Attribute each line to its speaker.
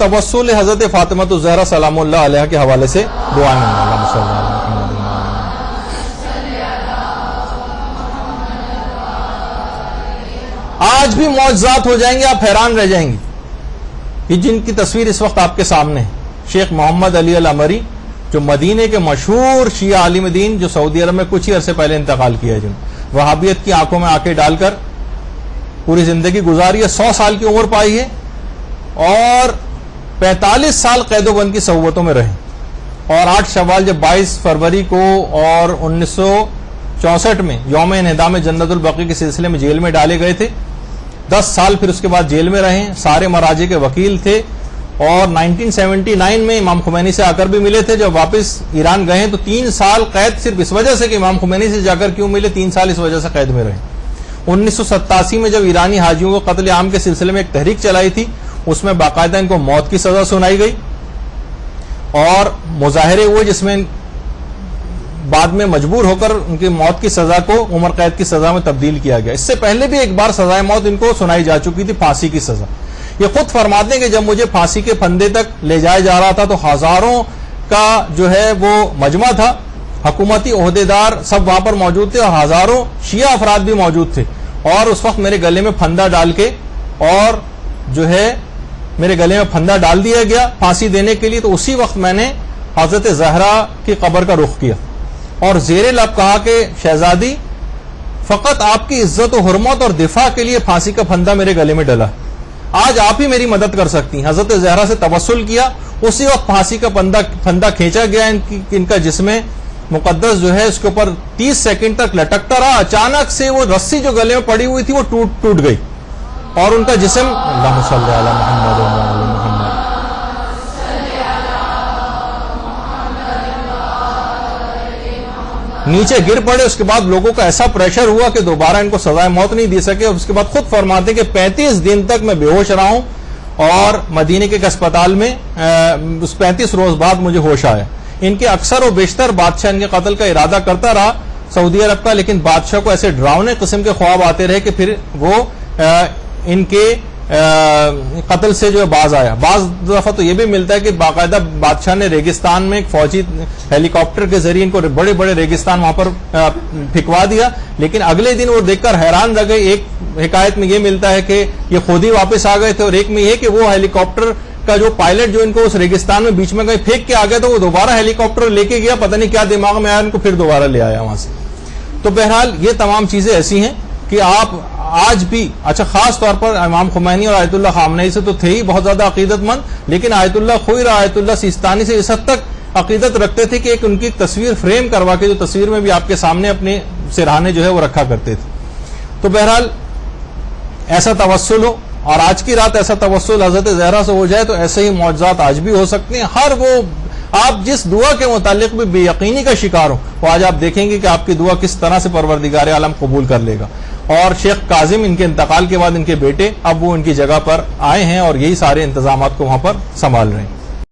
Speaker 1: तवस्सुल हजरत फातिमा ज़हरा सलामुल्लाह अलैहा के हवाले से दुआ मांगा। आज भी मौजज़ात हो जाएंगे, आप हैरान रह जाएंगे कि जिनकी तस्वीर इस वक्त आपके सामने है। शेख मोहम्मद अली अल अमरी, जो मदीने के मशहूर शिया आलिम दीन, जो सऊदी अरब में कुछ ही अरसे पहले इंतकाल किया है, जिन्होंने वहाबियत की आंखों में आंखें डालकर पूरी जिंदगी गुजारी है, 100 साल की उम्र पाई है और 45 साल कैदोबंद की सहुबतों में रहे। और 8 शव्वाल जब 22 फरवरी को और 1964 में यौम इन्हिदाम जन्नतुल बकी के सिलसिले में जेल में डाले गए थे। 10 साल फिर उसके बाद जेल में रहे, सारे मराजे के वकील थे और 1979 में इमाम खुमैनी से आकर भी मिले थे। जब वापस ईरान गए तो 3 साल कैद सिर्फ इस वजह से कि इमाम खुमैनी से जाकर क्यों मिले, 3 साल इस वजह से कैद में रहे। 1987 में जब ईरानी हाजियों को कत्ल आम के सिलसिले में एक तहरीक चलाई थी, उसमें बाकायदा इनको मौत की सजा सुनाई गई और मुजाहरे हुए जिसमें बाद में मजबूर होकर उनकी मौत की सजा को उम्र कैद की सजा में तब्दील किया गया। इससे पहले भी एक बार सजाए मौत इनको सुनाई जा चुकी थी, फांसी की सजा। ये खुद फरमाते हैं कि जब मुझे फांसी के फंदे तक ले जाया जा रहा था तो हजारों का जो है वो मजमा था, हुकूमती ओहदेदार सब वहां पर मौजूद थे और हजारों शिया अफराद भी मौजूद थे। और उस वक्त मेरे गले में फंदा डाल के और जो है मेरे गले में फंदा डाल दिया गया फांसी देने के लिए। तो उसी वक्त मैंने हजरत ज़हरा की कब्र का रुख किया और ज़ेरे लब कहा कि शहजादी, फकत आपकी इज्जत और हुर्मत और दिफा के लिए फांसी का फंदा मेरे गले में डला, आज आप ही मेरी मदद कर सकती हैं। हजरत ज़हरा से तवस्सुल किया, उसी वक्त फांसी का फंदा खींचा गया। इनका जिस्म मुकद्दस जो है उसके ऊपर 30 सेकंड तक लटकता रहा। अचानक से वो रस्सी जो गले में पड़ी हुई थी वो टूट गई और उनका जिस्म अल्लाहुम्मा सल्ली अला मुहम्मद व अला मुहम्मद नीचे गिर पड़े। उसके बाद लोगों का ऐसा प्रेशर हुआ कि दोबारा इनको सजाए मौत नहीं दे सके। और उसके बाद खुद फरमाते कि 35 दिन तक मैं बेहोश रहा हूं और मदीने के एक अस्पताल में उस 35 रोज बाद मुझे होश आया। इनके अक्सर और बेशतर बादशाह इनके कत्ल का इरादा करता रहा सऊदी अरब का, लेकिन बादशाह को ऐसे डरावने किस्म के ख्वाब आते रहे कि फिर वो इनके कत्ल से जो है बाज आया। बाज दफा तो ये भी मिलता है कि बाकायदा बादशाह ने रेगिस्तान में एक फौजी हेलीकॉप्टर के जरिए इनको बड़े बड़े रेगिस्तान वहां पर फिकवा दिया, लेकिन अगले दिन वो देखकर हैरान रह गए। एक हिकायत में ये मिलता है कि ये खुद ही वापस आ गए थे और एक में ये कि वो हेलीकॉप्टर का जो पायलट जो इनको उस रेगिस्तान में बीच में गए फेंक के आ गया, तो वो दोबारा हेलीकॉप्टर लेके गया, पता नहीं क्या दिमाग में आया, उनको फिर दोबारा ले आया वहां से। तो बहरहाल ये तमाम चीजें ऐसी हैं कि आप आज भी, अच्छा खास तौर पर इमाम खुमैनी और आयतुल्लाह खामनेई से तो थे ही बहुत ज्यादा अकीदतमंद, लेकिन आयतुल्लाह खुइर और आयतुल्लाह सिस्तानी से इस हद तक अकीदत रखते थे कि एक उनकी तस्वीर फ्रेम करवा के, जो तस्वीर में भी आपके सामने अपने सिरहाने जो है वो रखा करते थे। तो बहरहाल ऐसा तवस्सुल हो और आज की रात ऐसा तवस्सुल हजरत ज़हरा से हो जाए तो ऐसे ही मौजज़ात आज भी हो सकते हैं। हर वो आप जिस दुआ के मुतालिक भी बेयकीनी का शिकार हो, वो आज आप देखेंगे कि आपकी दुआ किस तरह से परवरदिगार आलम कबूल कर लेगा। और शेख काजिम इनके इंतकाल के बाद इनके बेटे अब वो इनकी जगह पर आए हैं और यही सारे इंतजामात को वहां पर संभाल रहे हैं।